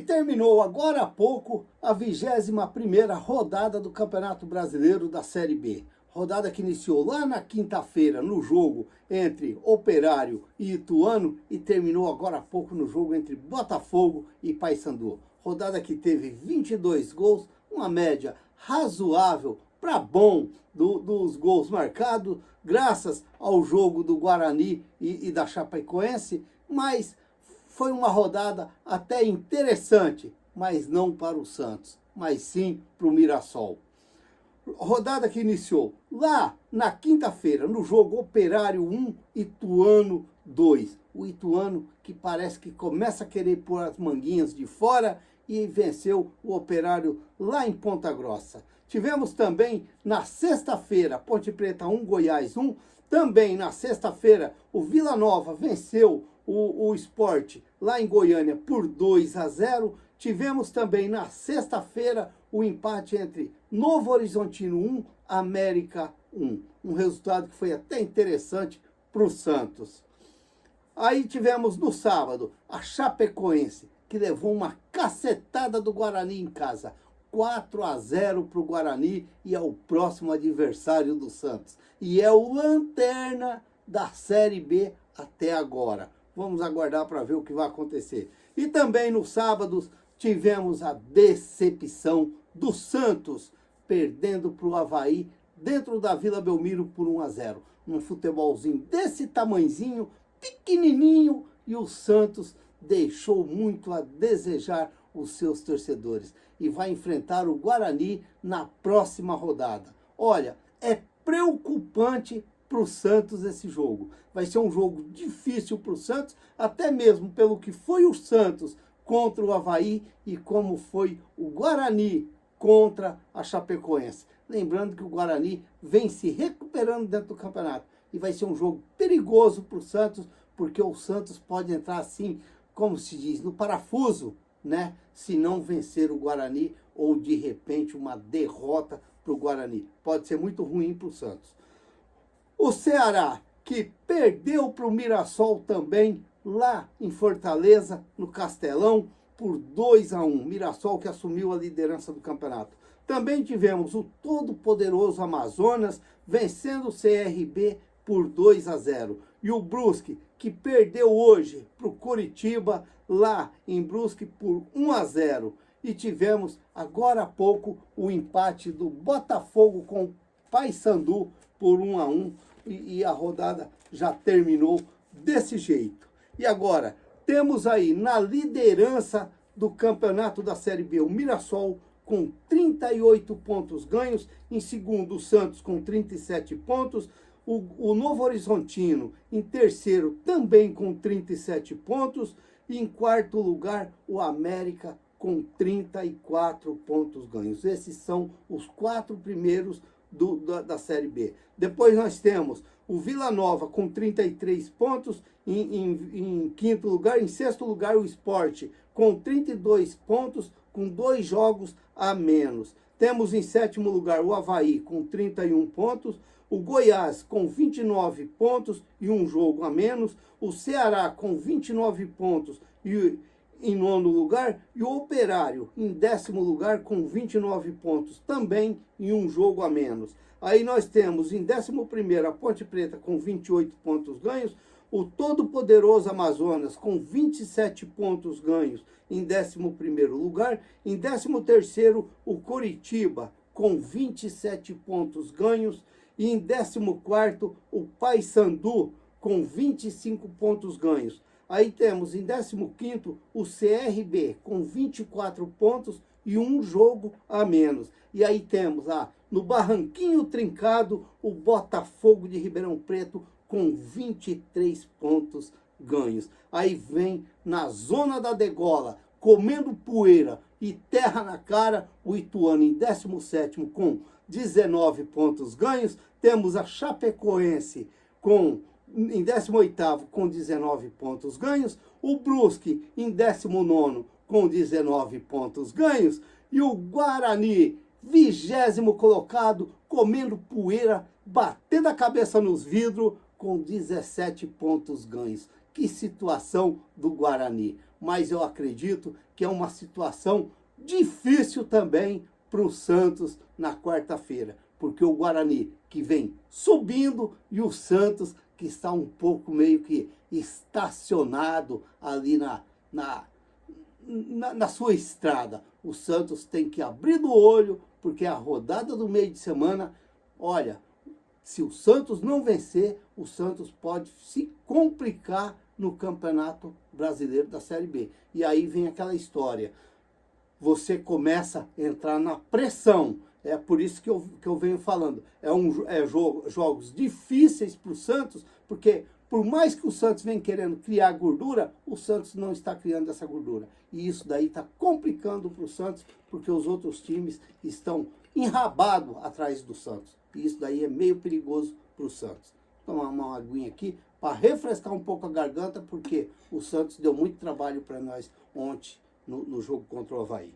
terminou agora há pouco a 21ª rodada do Campeonato Brasileiro da Série B. Rodada que iniciou lá na quinta-feira no jogo entre Operário e Ituano e terminou agora há pouco no jogo entre Botafogo e Paysandu. Rodada que teve 22 gols, uma média razoável para bom dos gols marcados, graças ao jogo do Guarani e da Chapecoense, mas foi uma rodada até interessante, mas não para o Santos, mas sim para o Mirassol. Rodada que iniciou lá na quinta-feira, no jogo Operário 1, Ituano 2. O Ituano que parece que começa a querer pôr as manguinhas de fora e venceu o Operário lá em Ponta Grossa. Tivemos também na sexta-feira, Ponte Preta 1, Goiás 1. Também na sexta-feira, o Vila Nova venceu o Sport lá em Goiânia por 2-0. Tivemos também na sexta-feira o empate entre Novo Horizontino 1, América 1. Um resultado que foi até interessante para o Santos. Aí tivemos no sábado a Chapecoense, que levou uma cacetada do Guarani em casa. 4-0 para o Guarani e é o próximo adversário do Santos. E é o lanterna da Série B até agora. Vamos aguardar para ver o que vai acontecer. E também no sábado tivemos a decepção do Santos, perdendo para o Avaí dentro da Vila Belmiro por 1-0. Um futebolzinho desse tamanzinho, pequenininho, e o Santos deixou muito a desejar os seus torcedores e vai enfrentar o Guarani na próxima rodada. Olha, é preocupante para o Santos esse jogo. Vai ser um jogo difícil para o Santos, até mesmo pelo que foi o Santos contra o Avaí e como foi o Guarani contra a Chapecoense. Lembrando que o Guarani vem se recuperando dentro do campeonato e vai ser um jogo perigoso para o Santos, porque o Santos pode entrar assim, como se diz, no parafuso, né? Se não vencer o Guarani ou de repente uma derrota para o Guarani. Pode ser muito ruim para o Santos. O Ceará, que perdeu para o Mirassol também lá em Fortaleza, no Castelão, por 2-1. Mirassol que assumiu a liderança do campeonato. Também tivemos o todo-poderoso Amazonas vencendo o CRB por 2-0. E o Brusque, que perdeu hoje para o Coritiba, lá em Brusque, por 1-0. E tivemos, agora há pouco, o empate do Botafogo com o Paysandu por 1-1. E a rodada já terminou desse jeito. E agora, temos aí na liderança do campeonato da Série B o Mirassol com 38 pontos ganhos. Em segundo, o Santos com 37 pontos. O Novo Horizontino em terceiro também com 37 pontos. E em quarto lugar, o América com 34 pontos ganhos. Esses são os 4 primeiros da Série B. Depois nós temos o Vila Nova com 33 pontos. Em quinto lugar, em sexto lugar, o Sport com 32 pontos, com 2 jogos a menos. Temos em sétimo lugar o Avaí com 31 pontos. O Goiás com 29 pontos e 1 jogo a menos. O Ceará com 29 pontos e em nono lugar. E o Operário em 10º lugar com 29 pontos também e 1 jogo a menos. Aí nós temos em 11º a Ponte Preta com 28 pontos ganhos. O todo-poderoso Amazonas com 27 pontos ganhos em 11º lugar. Em 13º o Coritiba com 27 pontos ganhos. E em 14º, o Paysandu, com 25 pontos ganhos. Aí temos em 15º, o CRB, com 24 pontos e 1 jogo a menos. E aí temos no Barranquinho Trincado, o Botafogo de Ribeirão Preto, com 23 pontos ganhos. Aí vem na zona da degola, comendo poeira e terra na cara, o Ituano em 17º com 19 pontos ganhos. Temos a Chapecoense em 18º com 19 pontos ganhos. O Brusque em 19º com 19 pontos ganhos. E o Guarani, 20º colocado, comendo poeira, batendo a cabeça nos vidros, com 17 pontos ganhos. Que situação do Guarani. mas eu acredito que é uma situação difícil também para o Santos na quarta-feira, porque o Guarani que vem subindo e o Santos que está um pouco meio que estacionado ali na sua estrada. O Santos tem que abrir o olho, porque a rodada do meio de semana, olha, se o Santos não vencer, o Santos pode se complicar no Campeonato Brasileiro da Série B. E aí vem aquela história, você começa a entrar na pressão. É por isso que eu venho falando. Jogos difíceis para o Santos, porque por mais que o Santos venha querendo criar gordura, o Santos não está criando essa gordura. E isso daí está complicando para o Santos, porque os outros times estão enrabados atrás do Santos. E isso daí é meio perigoso para o Santos. Vou tomar uma aguinha aqui para refrescar um pouco a garganta, porque o Santos deu muito trabalho para nós ontem no jogo contra o Avaí.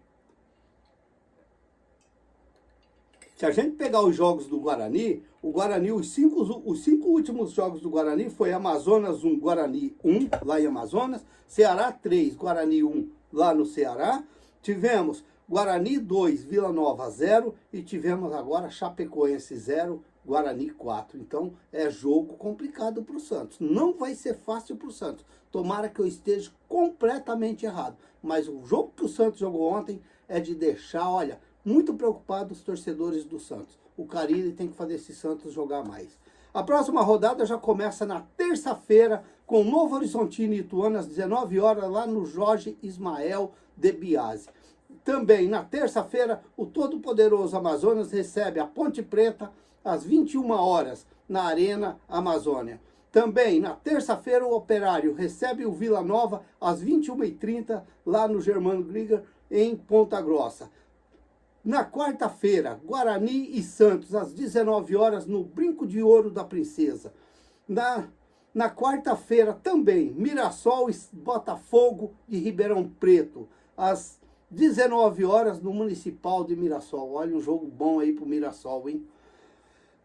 Se a gente pegar os jogos do Guarani, os cinco últimos jogos do Guarani foi Amazonas 1, Guarani 1, lá em Amazonas, Ceará 3, Guarani 1, lá no Ceará. Tivemos Guarani 2, Vila Nova 0 e tivemos agora Chapecoense 0, Guarani 4. Então é jogo complicado para o Santos. Não vai ser fácil para o Santos. Tomara que eu esteja completamente errado. Mas o jogo que o Santos jogou ontem é de deixar, olha, muito preocupado os torcedores do Santos. O Carille tem que fazer esse Santos jogar mais. A próxima rodada já começa na terça-feira com Novo Horizontino e Ituano às 19 horas lá no Jorge Ismael de Biase. Também na terça-feira o todo-poderoso Amazonas recebe a Ponte Preta às 21 horas na Arena Amazônia. Também na terça-feira o Operário recebe o Vila Nova às 21h30 lá no Germano Grieger em Ponta Grossa. Na quarta-feira, Guarani e Santos, às 19 horas, no Brinco de Ouro da Princesa. Na quarta-feira, também, Mirassol e Botafogo de Ribeirão Preto, às 19 horas, no Municipal de Mirassol. Olha, um jogo bom aí pro Mirassol, hein?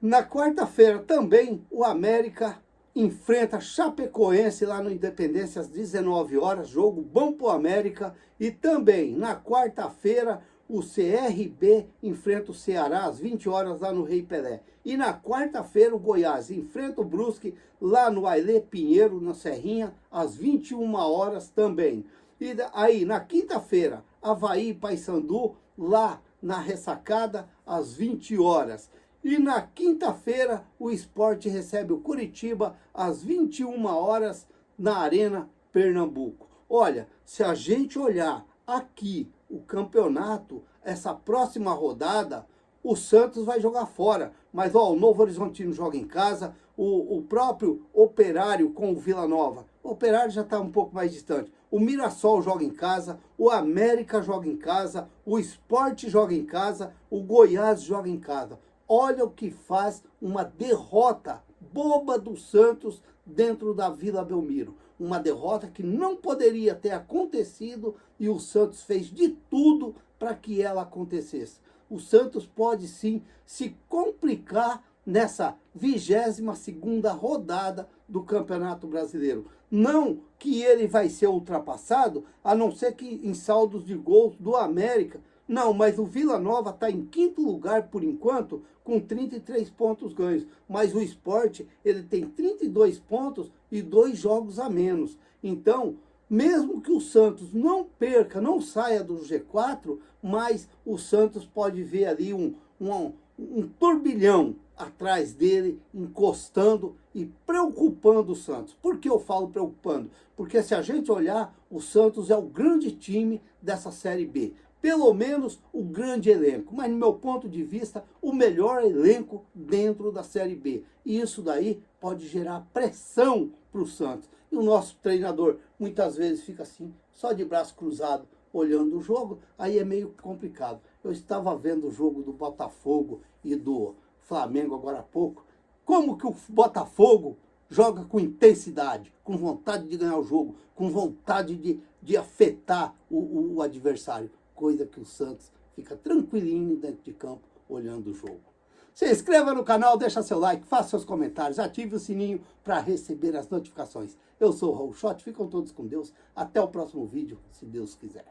Na quarta-feira, também, o América enfrenta Chapecoense lá no Independência, às 19 horas. Jogo bom pro América. E também, na quarta-feira, o CRB enfrenta o Ceará às 20 horas lá no Rei Pelé. E na quarta-feira o Goiás enfrenta o Brusque lá no Ailê Pinheiro, na Serrinha, às 21 horas também. E aí na quinta-feira, Avaí e Paysandu lá na Ressacada às 20 horas. E na quinta-feira o Sport recebe o Curitiba às 21 horas na Arena Pernambuco. Olha, se a gente olhar aqui o campeonato, essa próxima rodada, o Santos vai jogar fora. Mas ó, o Novo Horizontino joga em casa, o próprio Operário com o Vila Nova. O Operário já está um pouco mais distante. O Mirassol joga em casa, o América joga em casa, o Sport joga em casa, o Goiás joga em casa. Olha o que faz uma derrota boba do Santos dentro da Vila Belmiro. Uma derrota que não poderia ter acontecido e o Santos fez de tudo para que ela acontecesse. O Santos pode sim se complicar nessa 22ª rodada do Campeonato Brasileiro. Não que ele vai ser ultrapassado, a não ser que em saldos de gols do América. Não, mas o Vila Nova está em quinto lugar por enquanto, com 33 pontos ganhos. Mas o Sport, ele tem 32 pontos e 2 jogos a menos. Então, mesmo que o Santos não perca, não saia do G4, mas o Santos pode ver ali um turbilhão atrás dele, encostando e preocupando o Santos. Por que eu falo preocupando? Porque se a gente olhar, o Santos é o grande time dessa Série B. Pelo menos o grande elenco, mas no meu ponto de vista, o melhor elenco dentro da Série B. E isso daí pode gerar pressão para o Santos. E o nosso treinador muitas vezes fica assim, só de braço cruzado, olhando o jogo, aí é meio complicado. Eu estava vendo o jogo do Botafogo e do Flamengo agora há pouco. Como que o Botafogo joga com intensidade, com vontade de ganhar o jogo, com vontade de afetar o adversário. Coisa que o Santos fica tranquilinho dentro de campo olhando o jogo. Se inscreva no canal, deixa seu like, faça seus comentários, ative o sininho para receber as notificações. Eu sou o Raul Schott, ficam todos com Deus. Até o próximo vídeo, se Deus quiser.